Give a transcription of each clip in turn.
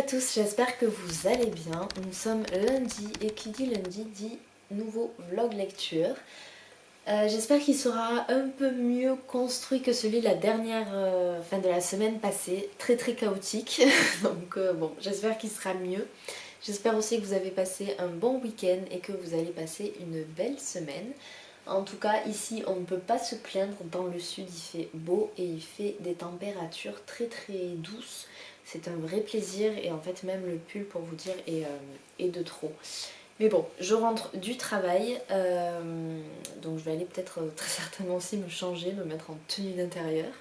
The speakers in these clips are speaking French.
à tous, j'espère que vous allez bien. Nous sommes lundi et qui dit lundi dit nouveau vlog lecture. J'espère qu'il sera un peu mieux construit que celui de la dernière, de la semaine passée, très chaotique. Donc bon, j'espère qu'il sera mieux. J'espère aussi que vous avez passé un bon week-end et que vous allez passer une belle semaine. En tout cas, ici, on ne peut pas se plaindre. Dans le sud, il fait beau et il fait des températures très douces. C'est un vrai plaisir et en fait, même le pull, pour vous dire, est de trop. Mais bon, je rentre du travail, donc je vais aller peut-être très certainement aussi me changer, me mettre en tenue d'intérieur,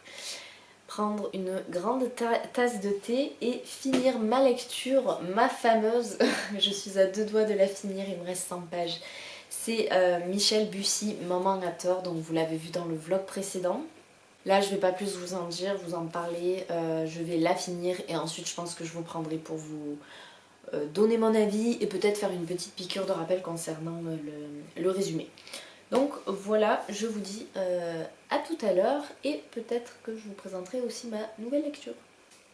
prendre une grande tasse de thé et finir ma lecture, ma fameuse, je suis à deux doigts de la finir, il me reste 100 pages. C'est Michel Bussy, Maman a tort, donc vous l'avez vu dans le vlog précédent. Là je vais pas plus vous en dire, vous en parler, je vais la finir et ensuite je pense que je vous prendrai pour vous donner mon avis et peut-être faire une petite piqûre de rappel concernant le résumé. Donc voilà, je vous dis à tout à l'heure et peut-être que je vous présenterai aussi ma nouvelle lecture.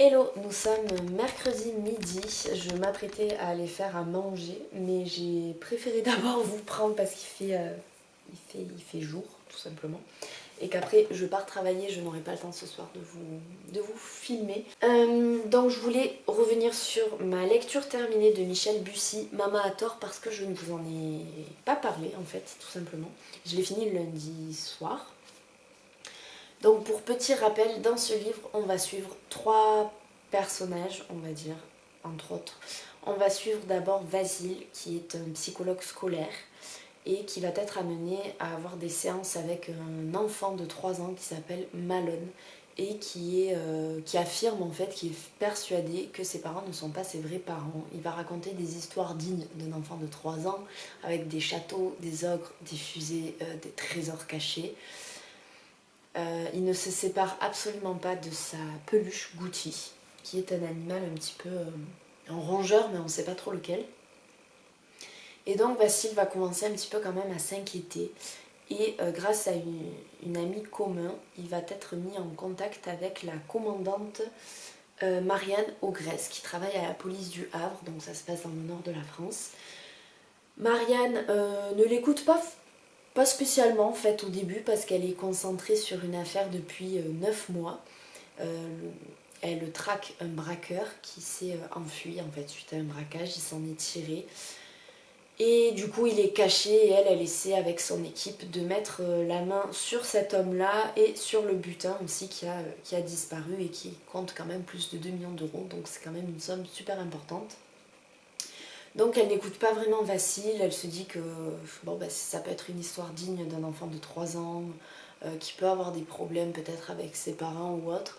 Hello, nous sommes mercredi midi, je m'apprêtais à aller faire à manger, mais j'ai préféré d'abord vous prendre parce qu'il fait jour, tout simplement. Et qu'après je pars travailler, je n'aurai pas le temps ce soir de vous filmer. Donc je voulais revenir sur ma lecture terminée de Michel Bussy, Maman a tort, parce que je ne vous en ai pas parlé en fait, tout simplement. Je l'ai fini le lundi soir. Donc pour petit rappel, dans ce livre, on va suivre 3 personnages, on va dire, entre autres. On va suivre d'abord Vasile, qui est un psychologue scolaire, et qui va être amené à avoir des séances avec un enfant de 3 ans qui s'appelle Malone et qui affirme en fait, qui est persuadé que ses parents ne sont pas ses vrais parents. Il va raconter des histoires dignes d'un enfant de 3 ans avec des châteaux, des ogres, des fusées, des trésors cachés. Il ne se sépare absolument pas de sa peluche Goutti, qui est un animal un petit peu un rongeur, mais on ne sait pas trop lequel. Et donc Vasile va commencer un petit peu quand même à s'inquiéter et grâce à une amie commune, il va être mis en contact avec la commandante Marianne Ogresse qui travaille à la police du Havre, donc ça se passe dans le nord de la France. Marianne ne l'écoute pas spécialement en fait au début parce qu'elle est concentrée sur une affaire depuis 9 mois. Elle traque un braqueur qui s'est enfui en fait suite à un braquage, il s'en est tiré. Et du coup il est caché et elle essaie avec son équipe de mettre la main sur cet homme-là et sur le butin aussi qui a disparu et qui compte quand même plus de 2 millions d'euros, donc c'est quand même une somme super importante. Donc elle n'écoute pas vraiment Vasile, elle se dit que bon, ça peut être une histoire digne d'un enfant de 3 ans, qui peut avoir des problèmes peut-être avec ses parents ou autre.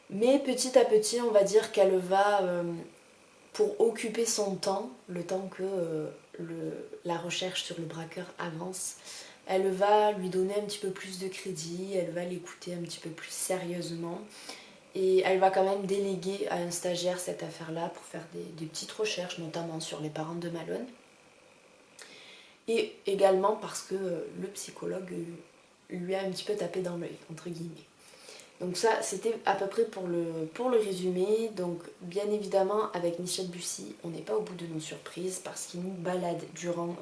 Mais petit à petit on va dire qu'elle va... pour occuper son temps, le temps que la recherche sur le braqueur avance, elle va lui donner un petit peu plus de crédit, elle va l'écouter un petit peu plus sérieusement et elle va quand même déléguer à un stagiaire cette affaire-là pour faire des petites recherches, notamment sur les parents de Malone. Et également parce que le psychologue lui a un petit peu tapé dans l'œil, entre guillemets. Donc ça, c'était à peu près pour le résumé. Donc bien évidemment, avec Michel Bussy, on n'est pas au bout de nos surprises parce qu'il nous balade durant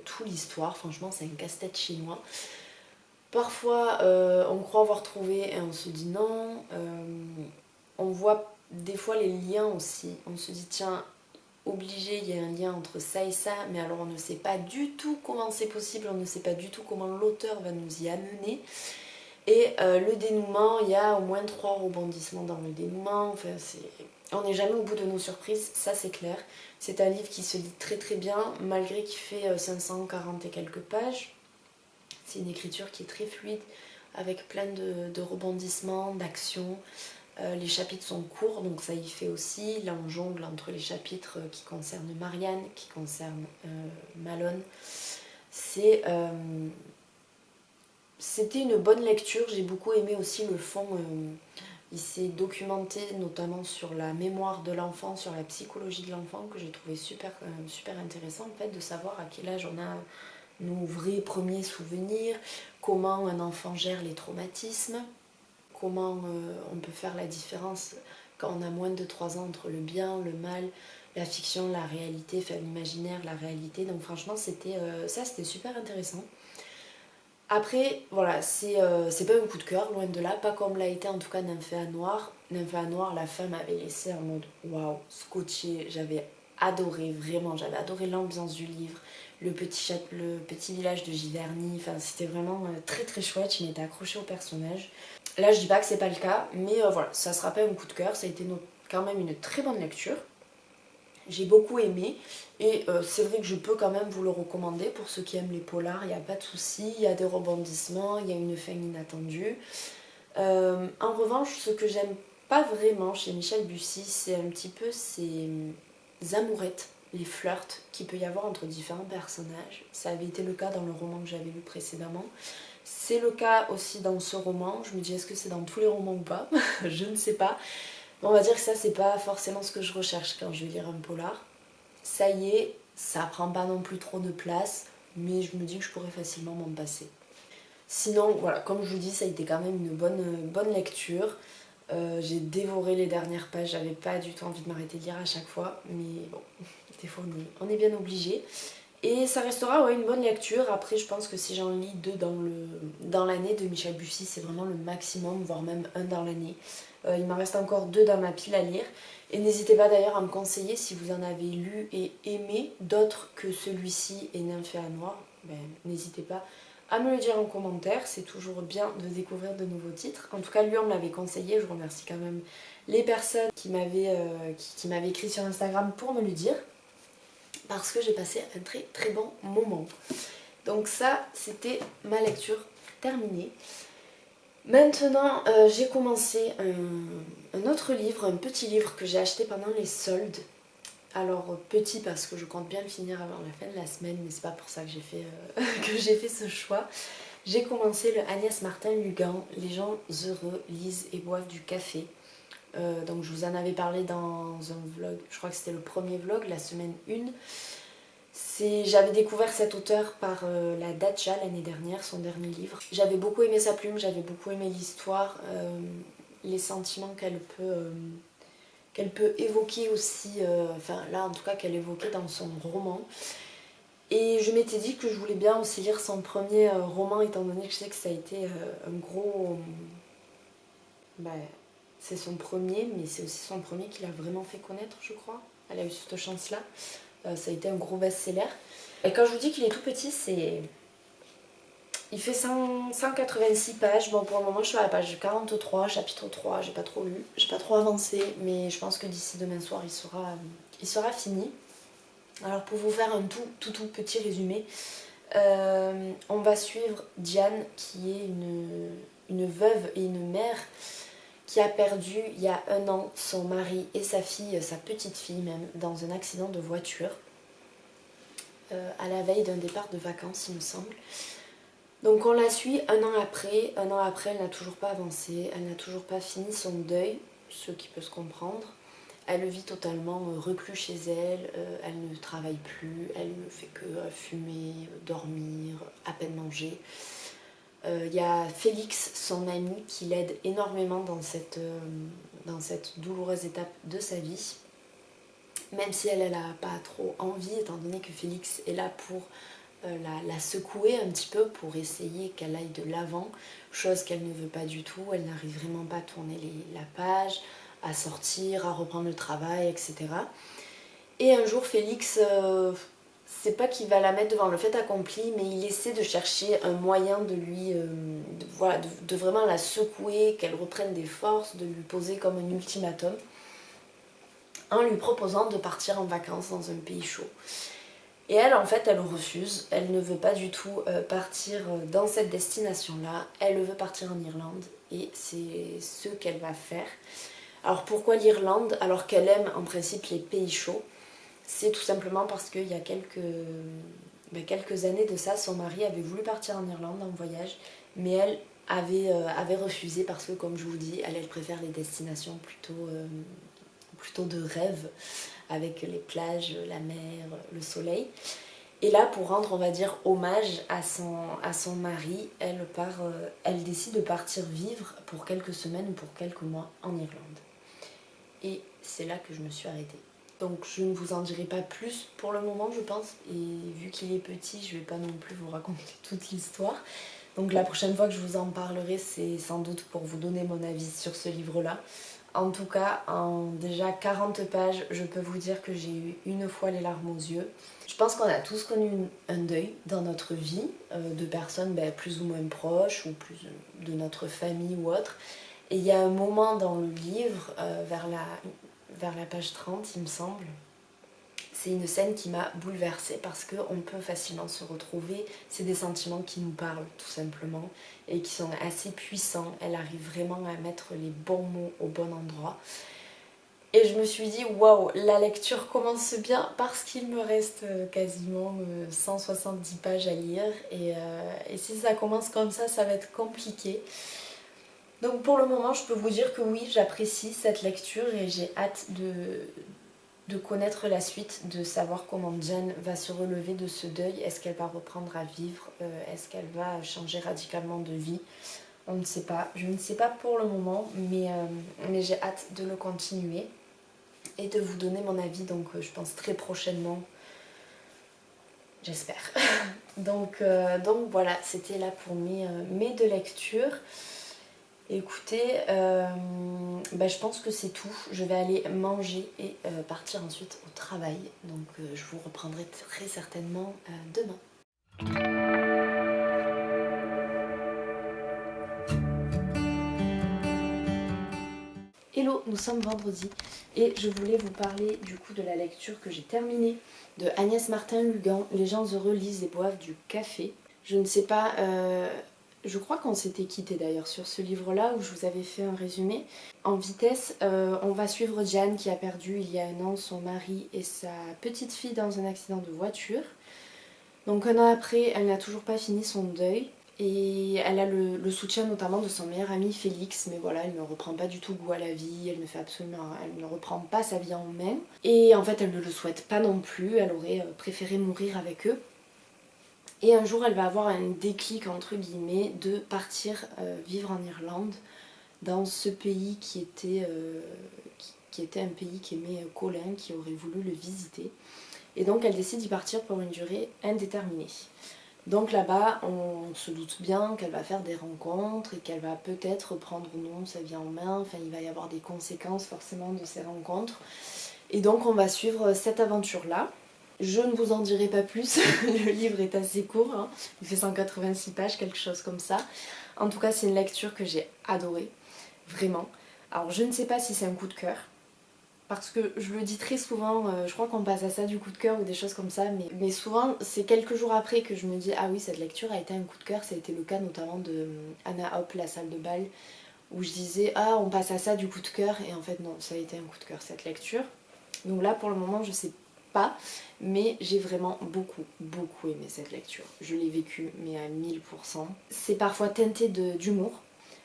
toute l'histoire. Franchement, c'est un casse-tête chinois. Parfois, on croit avoir trouvé et on se dit non. On voit des fois les liens aussi. On se dit tiens, obligé, il y a un lien entre ça et ça, mais alors on ne sait pas du tout comment c'est possible, on ne sait pas du tout comment l'auteur va nous y amener. Et le dénouement, il y a au moins 3 rebondissements dans le dénouement. Enfin, on n'est jamais au bout de nos surprises, ça c'est clair. C'est un livre qui se lit très bien, malgré qu'il fait 540 et quelques pages. C'est une écriture qui est très fluide, avec plein de rebondissements, d'actions. Les chapitres sont courts, donc ça y fait aussi. Là on jongle entre les chapitres qui concernent Marianne, qui concernent Malone. C'était une bonne lecture, j'ai beaucoup aimé aussi le fond. Il s'est documenté notamment sur la mémoire de l'enfant, sur la psychologie de l'enfant, que j'ai trouvé super intéressant en fait, de savoir à quel âge on a nos vrais premiers souvenirs, comment un enfant gère les traumatismes, comment on peut faire la différence quand on a moins de 3 ans, entre le bien, le mal, la fiction, la réalité, enfin l'imaginaire, la réalité. Donc franchement, c'était super intéressant. Après, voilà, c'est pas un coup de cœur, loin de là, pas comme l'a été en tout cas Nymphéa Noire. Nymphéa Noire, la fin m'avait laissé en mode waouh, scotché, j'avais adoré, vraiment, j'avais adoré l'ambiance du livre, le petit village de Giverny, enfin c'était vraiment très très chouette, je m'étais accrochée au personnage. Là, je dis pas que c'est pas le cas, mais voilà, ça sera pas un coup de cœur, ça a été quand même une très bonne lecture. J'ai beaucoup aimé et c'est vrai que je peux quand même vous le recommander pour ceux qui aiment les polars, il n'y a pas de souci, il y a des rebondissements, il y a une fin inattendue. En revanche, ce que j'aime pas vraiment chez Michel Bussy, c'est un petit peu ces amourettes, les flirts qu'il peut y avoir entre différents personnages. Ça avait été le cas dans le roman que j'avais lu précédemment. C'est le cas aussi dans ce roman. Je me dis, est-ce que c'est dans tous les romans ou pas? Je ne sais pas. On va dire que ça, c'est pas forcément ce que je recherche quand je vais lire un polar. Ça y est, ça prend pas non plus trop de place, mais je me dis que je pourrais facilement m'en passer. Sinon, voilà, comme je vous dis, ça a été quand même une bonne lecture. J'ai dévoré les dernières pages, j'avais pas du tout envie de m'arrêter de lire à chaque fois, mais bon, des fois on est bien obligé. Et ça restera ouais, une bonne lecture. Après, je pense que si j'en lis 2 dans l'année de Michel Bussy, c'est vraiment le maximum, voire même un dans l'année. Il m'en reste encore 2 dans ma pile à lire. Et n'hésitez pas d'ailleurs à me conseiller si vous en avez lu et aimé d'autres que celui-ci et Nymphéa Noire. Ben, n'hésitez pas à me le dire en commentaire. C'est toujours bien de découvrir de nouveaux titres. En tout cas, lui, on me l'avait conseillé. Je remercie quand même les personnes qui m'avaient écrit sur Instagram pour me le dire, parce que j'ai passé un très très bon moment. Donc ça, c'était ma lecture terminée. Maintenant, j'ai commencé un autre livre, un petit livre que j'ai acheté pendant les soldes. Alors petit parce que je compte bien le finir avant la fin de la semaine, mais c'est pas pour ça que j'ai fait, que j'ai fait ce choix. J'ai commencé le Agnès Martin Lugan, Les gens heureux lisent et boivent du café. Donc je vous en avais parlé dans un vlog, je crois que c'était le premier vlog, la semaine 1. J'avais découvert cet auteur par La Datcha l'année dernière, son dernier livre. J'avais beaucoup aimé sa plume, j'avais beaucoup aimé l'histoire, les sentiments qu'elle peut évoquer aussi, enfin là en tout cas qu'elle évoquait dans son roman. Et je m'étais dit que je voulais bien aussi lire son premier roman, étant donné que je sais que ça a été un gros... Bah, c'est son premier, mais c'est aussi son premier qui l'a vraiment fait connaître, je crois. Elle a eu cette chance-là. Ça a été un gros best-seller. Et quand je vous dis qu'il est tout petit, c'est... Il fait 186 pages. Bon, pour le moment, je suis à la page 43, chapitre 3. J'ai pas trop lu, j'ai pas trop avancé, mais je pense que d'ici demain soir, il sera fini. Alors, pour vous faire un tout petit résumé, on va suivre Diane, qui est une veuve et une mère qui a perdu il y a 1 an son mari et sa fille, sa petite fille même, dans un accident de voiture, à la veille d'un départ de vacances, il me semble. Donc on la suit 1 an après. 1 an après, elle n'a toujours pas avancé, elle n'a toujours pas fini son deuil, ce qui peut se comprendre. Elle vit totalement reclus chez elle, elle ne travaille plus, elle ne fait que fumer, dormir, à peine manger. Il y a Félix, son ami, qui l'aide énormément dans cette douloureuse étape de sa vie. Même si elle n'a pas trop envie, étant donné que Félix est là pour la secouer un petit peu, pour essayer qu'elle aille de l'avant, chose qu'elle ne veut pas du tout. Elle n'arrive vraiment pas à tourner la page, à sortir, à reprendre le travail, etc. Et un jour, Félix... c'est pas qu'il va la mettre devant le fait accompli, mais il essaie de chercher un moyen de lui, de vraiment la secouer, qu'elle reprenne des forces, de lui poser comme un ultimatum, en lui proposant de partir en vacances dans un pays chaud. Et elle, en fait, elle refuse, elle ne veut pas du tout partir dans cette destination-là, elle veut partir en Irlande, et c'est ce qu'elle va faire. Alors pourquoi l'Irlande, alors qu'elle aime en principe les pays chauds? C'est tout simplement parce qu'il y a quelques années de ça, son mari avait voulu partir en Irlande en voyage, mais elle avait refusé parce que, comme je vous dis, elle préfère les destinations plutôt de rêve, avec les plages, la mer, le soleil. Et là, pour rendre, on va dire, hommage à son mari, elle décide de partir vivre pour quelques semaines ou pour quelques mois en Irlande. et c'est là que je me suis arrêtée. Donc je ne vous en dirai pas plus pour le moment je pense, et vu qu'il est petit je vais pas non plus vous raconter toute l'histoire. Donc la prochaine fois que je vous en parlerai c'est sans doute pour vous donner mon avis sur ce livre là. En tout cas en déjà 40 pages je peux vous dire que j'ai eu une fois les larmes aux yeux. Je pense qu'on a tous connu un deuil dans notre vie, de personnes plus ou moins proches ou plus de notre famille ou autre. Et il y a un moment dans le livre, vers la page 30 il me semble, c'est une scène qui m'a bouleversée parce qu'on peut facilement se retrouver, c'est des sentiments qui nous parlent tout simplement et qui sont assez puissants, elle arrive vraiment à mettre les bons mots au bon endroit. Et je me suis dit waouh, la lecture commence bien parce qu'il me reste quasiment 170 pages à lire et si ça commence comme ça va être compliqué. Donc pour le moment je peux vous dire que oui, j'apprécie cette lecture et j'ai hâte de connaître la suite, de savoir comment Jen va se relever de ce deuil. Est-ce qu'elle va reprendre à vivre? Est-ce qu'elle va changer radicalement de vie? On ne sait pas, je ne sais pas pour le moment, mais j'ai hâte de le continuer et de vous donner mon avis, donc je pense très prochainement, j'espère. donc voilà, c'était là pour mes deux lectures. Écoutez, je pense que c'est tout. Je vais aller manger et partir ensuite au travail. Donc je vous reprendrai très certainement demain. Hello, nous sommes vendredi et je voulais vous parler du coup de la lecture que j'ai terminée de Agnès Martin-Lugan, Les gens heureux lisent et boivent du café. Je ne sais pas, je crois qu'on s'était quitté d'ailleurs sur ce livre-là où je vous avais fait un résumé. En vitesse, on va suivre Diane qui a perdu il y a un an son mari et sa petite fille dans un accident de voiture. Donc un an après, elle n'a toujours pas fini son deuil. Et elle a le soutien notamment de son meilleur ami Félix, mais voilà, elle ne reprend pas du tout goût à la vie, elle ne reprend pas sa vie en main. Et en fait, elle ne le souhaite pas non plus, elle aurait préféré mourir avec eux. Et un jour, elle va avoir un déclic, entre guillemets, de partir vivre en Irlande, dans ce pays qui était un pays qu'aimait Colin, qui aurait voulu le visiter. Et donc, elle décide d'y partir pour une durée indéterminée. Donc là-bas, on se doute bien qu'elle va faire des rencontres et qu'elle va peut-être prendre ou non sa vie en main. Enfin, il va y avoir des conséquences forcément de ces rencontres. Et donc, on va suivre cette aventure-là. Je ne vous en dirai pas plus, le livre est assez court, hein. Il fait 186 pages, quelque chose comme ça. En tout cas, c'est une lecture que j'ai adorée, vraiment. Alors, je ne sais pas si c'est un coup de cœur, parce que je le dis très souvent, je crois qu'on passe à ça du coup de cœur ou des choses comme ça, mais souvent c'est quelques jours après que je me dis ah oui, cette lecture a été un coup de cœur. Ça a été le cas notamment de Anna Hop, La salle de bal, où je disais ah on passe à ça du coup de cœur, et en fait non, ça a été un coup de cœur cette lecture. Donc là pour le moment je sais pas, mais j'ai vraiment beaucoup aimé cette lecture. Je l'ai vécue mais à 1000%. C'est parfois teinté d'humour,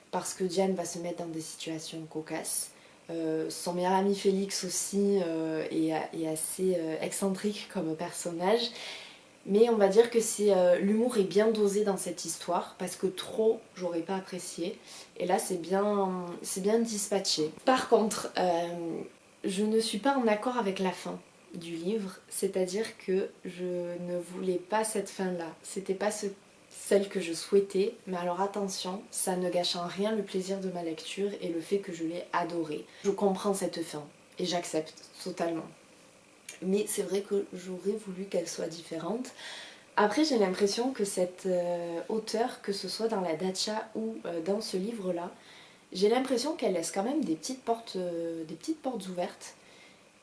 parce que Diane va se mettre dans des situations cocasses. Son meilleur ami Félix aussi est assez excentrique comme personnage, mais on va dire que l'humour est bien dosé dans cette histoire, parce que trop j'aurais pas apprécié, et là c'est bien dispatché. Par contre, je ne suis pas en accord avec la fin du livre, c'est-à-dire que je ne voulais pas cette fin-là, c'était pas celle que je souhaitais, mais alors attention, ça ne gâche en rien le plaisir de ma lecture et le fait que je l'ai adorée. Je comprends cette fin et j'accepte totalement. Mais c'est vrai que j'aurais voulu qu'elle soit différente. Après, j'ai l'impression que cette auteure, que ce soit dans La Dacha ou dans ce livre-là, j'ai l'impression qu'elle laisse quand même des petites portes ouvertes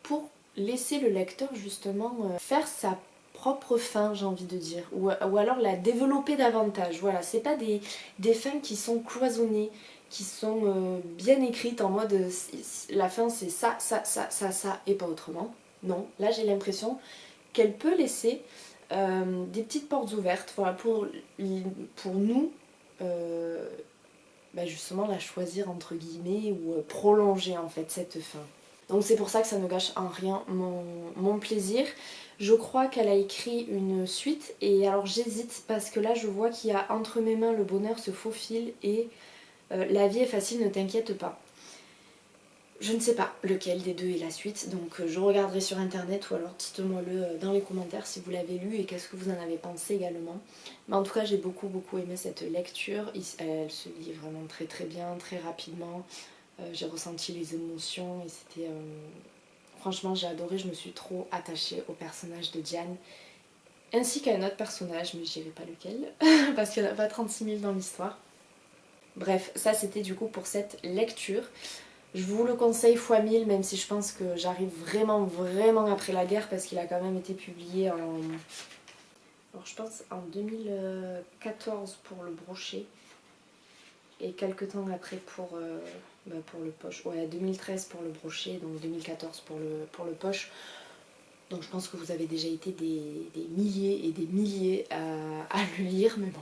pour laisser le lecteur justement faire sa propre fin, j'ai envie de dire, ou alors la développer davantage. Voilà, c'est pas des fins qui sont cloisonnées, qui sont bien écrites en mode la fin c'est ça, et pas autrement. Non, là j'ai l'impression qu'elle peut laisser des petites portes ouvertes, voilà, pour nous justement la choisir entre guillemets, ou prolonger en fait cette fin. Donc c'est pour ça que ça ne gâche en rien mon plaisir. Je crois qu'elle a écrit une suite, et alors j'hésite parce que là je vois qu'il y a Entre mes mains le bonheur se faufile et La vie est facile, ne t'inquiète pas. Je ne sais pas lequel des deux est la suite, donc je regarderai sur internet ou alors dites-moi le dans les commentaires si vous l'avez lu et qu'est-ce que vous en avez pensé également. Mais en tout cas j'ai beaucoup aimé cette lecture, elle se lit vraiment très bien, très rapidement. J'ai ressenti les émotions et c'était... franchement j'ai adoré, je me suis trop attachée au personnage de Diane. Ainsi qu'à un autre personnage, mais je dirai pas lequel, parce qu'il n'y en a pas 36 000 dans l'histoire. Bref, ça c'était du coup pour cette lecture. Je vous le conseille fois 1000, même si je pense que j'arrive vraiment après la guerre, parce qu'il a quand même été publié en... Alors je pense en 2014 pour le brochet, et quelques temps après pour le poche. Ouais, 2013 pour le brochet, donc 2014 pour le poche. Donc je pense que vous avez déjà été des milliers et des milliers à le lire, mais bon,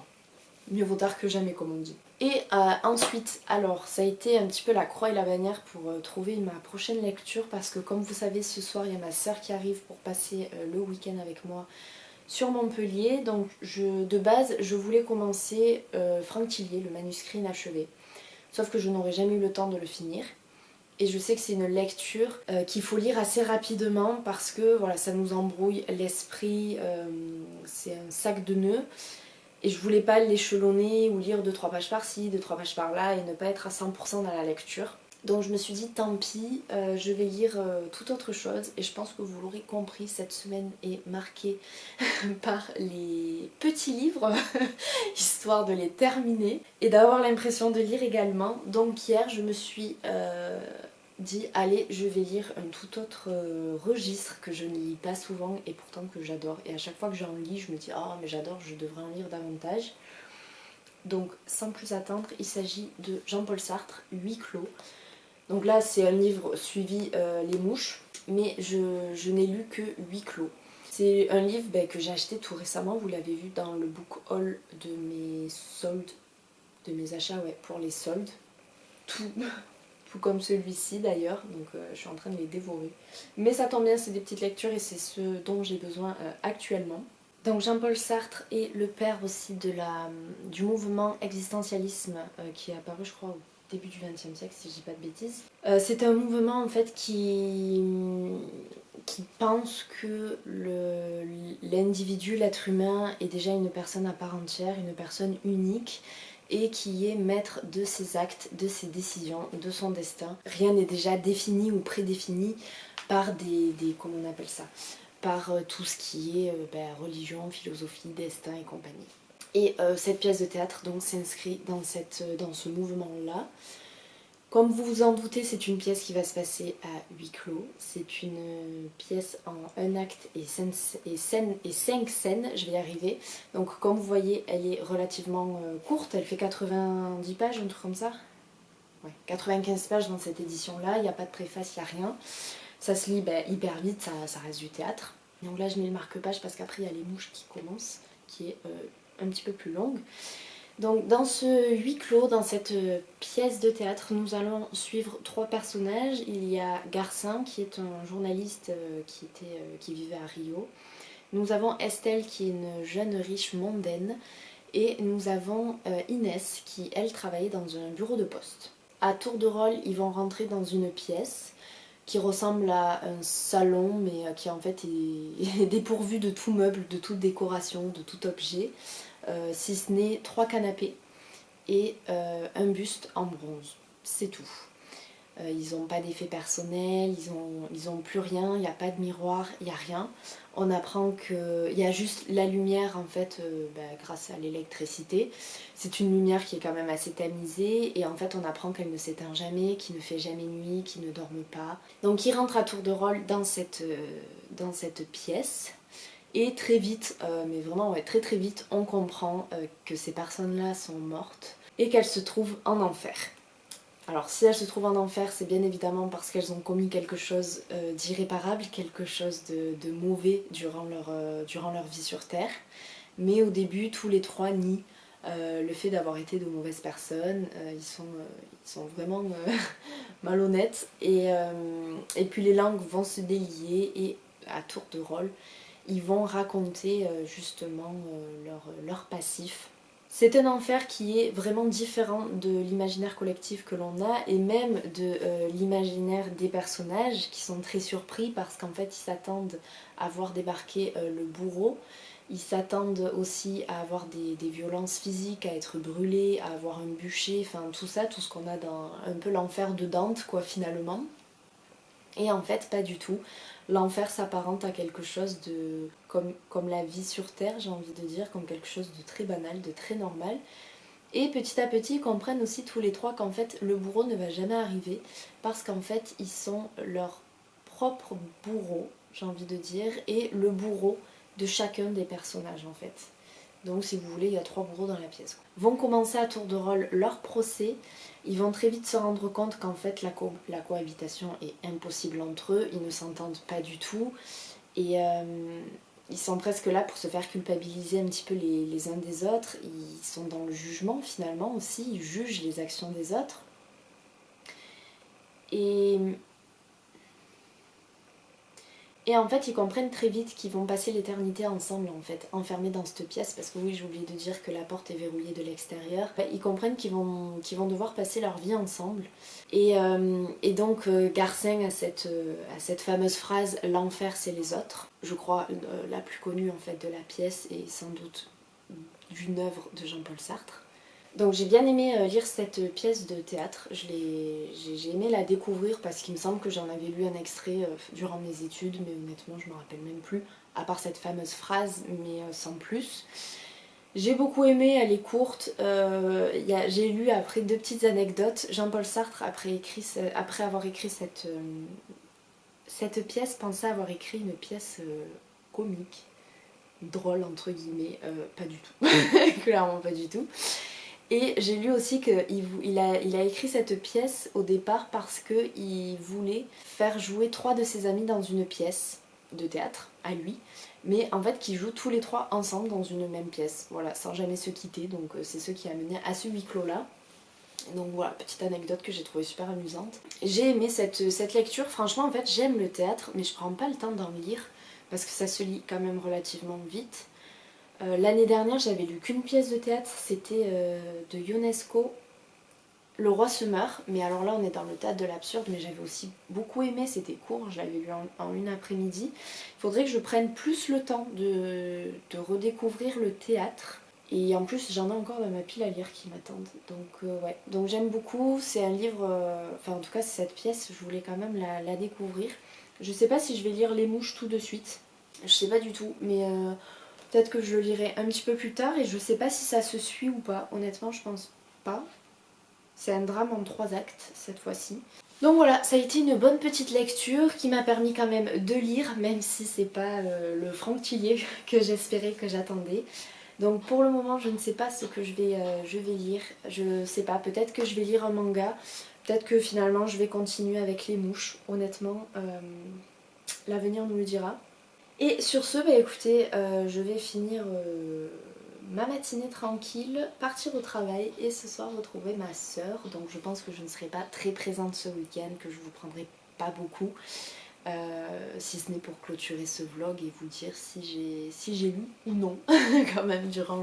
mieux vaut tard que jamais comme on dit. Et ensuite, alors ça a été un petit peu la croix et la bannière pour trouver ma prochaine lecture, parce que comme vous savez ce soir il y a ma soeur qui arrive pour passer le week-end avec moi sur Montpellier. Donc de base je voulais commencer Franck Tillier, le manuscrit inachevé, sauf que je n'aurais jamais eu le temps de le finir. Et je sais que c'est une lecture qu'il faut lire assez rapidement parce que voilà, ça nous embrouille l'esprit, c'est un sac de nœuds. Et je voulais pas l'échelonner ou lire 2-3 pages par-ci, 2-3 pages par-là et ne pas être à 100% dans la lecture. Donc je me suis dit tant pis, je vais lire toute autre chose. Et je pense que vous l'aurez compris, cette semaine est marquée par les petits livres, histoire de les terminer et d'avoir l'impression de lire également. Donc hier je me suis dit allez, je vais lire un tout autre registre que je ne lis pas souvent et pourtant que j'adore. Et à chaque fois que j'en lis je me dis oh mais j'adore, je devrais en lire davantage. Donc sans plus attendre, il s'agit de Jean-Paul Sartre, Huis clos. Donc là c'est un livre suivi Les Mouches, mais je n'ai lu que Huis clos. C'est un livre que j'ai acheté tout récemment, vous l'avez vu dans le book haul de mes soldes, de mes achats pour les soldes. Tout comme celui-ci d'ailleurs, donc je suis en train de les dévorer. Mais ça tombe bien, c'est des petites lectures et c'est ce dont j'ai besoin actuellement. Donc Jean-Paul Sartre est le père aussi du mouvement existentialisme qui est apparu je crois au début du XXe siècle si je dis pas de bêtises. C'est un mouvement en fait qui pense que l'individu, l'être humain est déjà une personne à part entière, une personne unique et qui est maître de ses actes, de ses décisions, de son destin. Rien n'est déjà défini ou prédéfini par comment on appelle ça, par tout ce qui est religion, philosophie, destin et compagnie. Et cette pièce de théâtre donc s'inscrit dans ce mouvement-là. Comme vous vous en doutez, c'est une pièce qui va se passer à huis clos. C'est une pièce en un acte et 5 scènes, je vais y arriver. Donc comme vous voyez, elle est relativement courte, elle fait 90 pages, un truc comme ça. Ouais, 95 pages dans cette édition-là, il n'y a pas de préface, il n'y a rien. Ça se lit hyper vite, ça reste du théâtre. Donc là je mets le marque-page parce qu'après il y a les mouches qui commencent, qui est un petit peu plus longue. Donc dans ce huis clos, dans cette pièce de théâtre, nous allons suivre 3 personnages. Il y a Garcin qui est un journaliste qui vivait à Rio. Nous avons Estelle qui est une jeune riche mondaine. Et nous avons Inès qui elle travaillait dans un bureau de poste. À tour de rôle, ils vont rentrer dans une pièce qui ressemble à un salon mais qui en fait est dépourvu de tout meuble, de toute décoration, de tout objet. Si ce n'est 3 canapés et un buste en bronze, c'est tout. Ils n'ont pas d'effet personnel, ils ont plus rien, il n'y a pas de miroir, il n'y a rien. On apprend qu'il y a juste la lumière en fait grâce à l'électricité. C'est une lumière qui est quand même assez tamisée et en fait on apprend qu'elle ne s'éteint jamais, qu'il ne fait jamais nuit, qu'il ne dorme pas. Donc ils rentrent à tour de rôle dans cette pièce. Et très vite, mais vraiment très vite, on comprend que ces personnes-là sont mortes et qu'elles se trouvent en enfer. Alors si elles se trouvent en enfer, c'est bien évidemment parce qu'elles ont commis quelque chose d'irréparable, quelque chose de mauvais durant leur vie sur Terre. Mais au début, tous les 3 nient le fait d'avoir été de mauvaises personnes. Ils sont vraiment malhonnêtes. Et puis les langues vont se délier et à tour de rôle, ils vont raconter justement leur passif. C'est un enfer qui est vraiment différent de l'imaginaire collectif que l'on a et même de l'imaginaire des personnages qui sont très surpris parce qu'en fait ils s'attendent à voir débarquer le bourreau. Ils s'attendent aussi à avoir des violences physiques, à être brûlés, à avoir un bûcher, enfin tout ça, tout ce qu'on a dans un peu l'enfer de Dante quoi finalement. Et en fait pas du tout. L'enfer s'apparente à quelque chose de comme la vie sur Terre, j'ai envie de dire, comme quelque chose de très banal, de très normal. Et petit à petit, ils comprennent aussi tous les trois qu'en fait le bourreau ne va jamais arriver parce qu'en fait ils sont leur propre bourreau, j'ai envie de dire, et le bourreau de chacun des personnages en fait. Donc si vous voulez, il y a 3 bourreaux dans la pièce. Vont commencer à tour de rôle leur procès. Ils vont très vite se rendre compte qu'en fait la cohabitation est impossible entre eux. Ils ne s'entendent pas du tout. Et ils sont presque là pour se faire culpabiliser un petit peu les uns des autres. Ils sont dans le jugement finalement aussi. Ils jugent les actions des autres. Et en fait, ils comprennent très vite qu'ils vont passer l'éternité ensemble, en fait, enfermés dans cette pièce, parce que oui, j'ai oublié de dire que la porte est verrouillée de l'extérieur. Ils comprennent qu'ils vont devoir passer leur vie ensemble. Et donc, Garcin a cette fameuse phrase « l'enfer, c'est les autres ». Je crois la plus connue, en fait, de la pièce, et sans doute d'une œuvre de Jean-Paul Sartre. Donc j'ai bien aimé lire cette pièce de théâtre, j'ai aimé la découvrir parce qu'il me semble que j'en avais lu un extrait durant mes études, mais honnêtement je me rappelle même plus, à part cette fameuse phrase, mais sans plus. J'ai beaucoup aimé, elle est courte, j'ai lu après 2 petites anecdotes. Jean-Paul Sartre, après avoir écrit cette pièce, pensait avoir écrit une pièce comique, drôle entre guillemets, pas du tout, clairement pas du tout. Et j'ai lu aussi qu'il a écrit cette pièce au départ parce qu'il voulait faire jouer 3 de ses amis dans une pièce de théâtre, à lui, mais en fait qu'ils jouent tous les 3 ensemble dans une même pièce, voilà, sans jamais se quitter, donc c'est ce qui a mené à ce huis clos là. Donc voilà, petite anecdote que j'ai trouvée super amusante. J'ai aimé cette lecture, franchement en fait j'aime le théâtre, mais je prends pas le temps d'en lire, parce que ça se lit quand même relativement vite. L'année dernière, j'avais lu qu'une pièce de théâtre, c'était de Ionesco, Le Roi se meurt, mais alors là on est dans le théâtre de l'absurde, mais j'avais aussi beaucoup aimé, c'était court, je l'avais lu en une après-midi. Il faudrait que je prenne plus le temps de redécouvrir le théâtre. Et en plus j'en ai encore dans ma pile à lire qui m'attendent. Donc ouais, donc j'aime beaucoup, c'est un livre, enfin en tout cas c'est cette pièce, je voulais quand même la découvrir. Je sais pas si je vais lire Les Mouches tout de suite, je sais pas du tout, mais... peut-être que je le lirai un petit peu plus tard et je sais pas si ça se suit ou pas. Honnêtement, je pense pas. C'est un drame en 3 actes cette fois-ci. Donc voilà, ça a été une bonne petite lecture qui m'a permis quand même de lire, même si c'est pas le Franck Tillier que j'espérais, que j'attendais. Donc pour le moment, je ne sais pas ce que je vais lire. Je sais pas, peut-être que je vais lire un manga. Peut-être que finalement je vais continuer avec Les Mouches. Honnêtement, l'avenir nous le dira. Et sur ce, bah écoutez, je vais finir ma matinée tranquille, partir au travail et ce soir retrouver ma soeur. Donc je pense que je ne serai pas très présente ce week-end, que je vous prendrai pas beaucoup. Si ce n'est pour clôturer ce vlog et vous dire si j'ai lu ou non quand même durant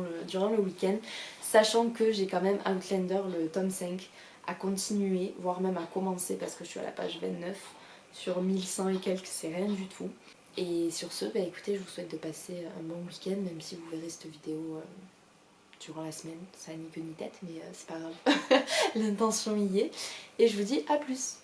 le week-end. Sachant que j'ai quand même Outlander, le tome 5, à continuer, voire même à commencer parce que je suis à la page 29. Sur 1100 et quelques, c'est rien du tout. Et sur ce, bah écoutez, je vous souhaite de passer un bon week-end, même si vous verrez cette vidéo durant la semaine. Ça n'a ni queue ni tête, mais c'est pas grave. L'intention y est. Et je vous dis à plus.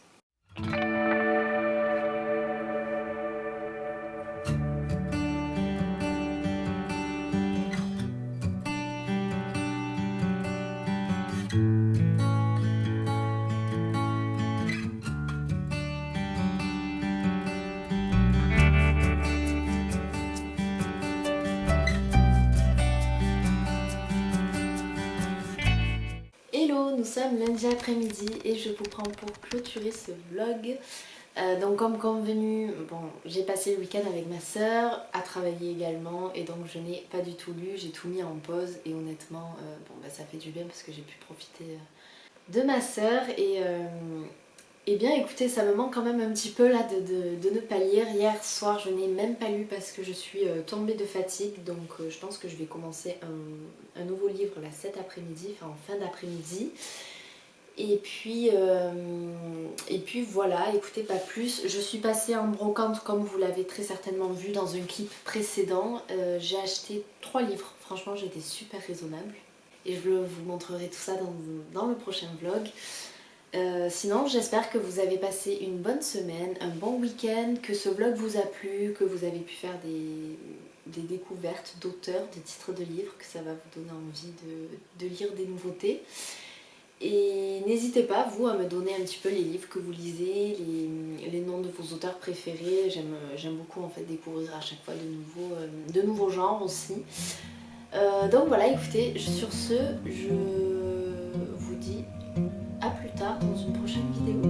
Hello, nous sommes lundi après-midi et je vous prends pour clôturer ce vlog. Donc comme convenu, bon, j'ai passé le week-end avec ma soeur, à travailler également et donc je n'ai pas du tout lu, j'ai tout mis en pause et honnêtement bon, bah, ça fait du bien parce que j'ai pu profiter de ma soeur Eh bien écoutez, ça me manque quand même un petit peu là de ne pas lire. Hier soir je n'ai même pas lu parce que je suis tombée de fatigue, donc je pense que je vais commencer un nouveau livre là cet après-midi, enfin en fin d'après-midi. Et puis voilà, écoutez, pas plus. Je suis passée en brocante comme vous l'avez très certainement vu dans un clip précédent. J'ai acheté 3 livres, franchement j'étais super raisonnable. Et je vous montrerai tout ça dans le prochain vlog. Sinon, j'espère que vous avez passé une bonne semaine, un bon week-end, que ce vlog vous a plu, que vous avez pu faire des découvertes d'auteurs, de titres de livres, que ça va vous donner envie de lire des nouveautés. Et n'hésitez pas, vous, à me donner un petit peu les livres que vous lisez, les noms de vos auteurs préférés. J'aime beaucoup en fait découvrir à chaque fois de nouveaux genres aussi. Donc voilà, écoutez, sur ce, je vous dis à plus tard dans une prochaine vidéo.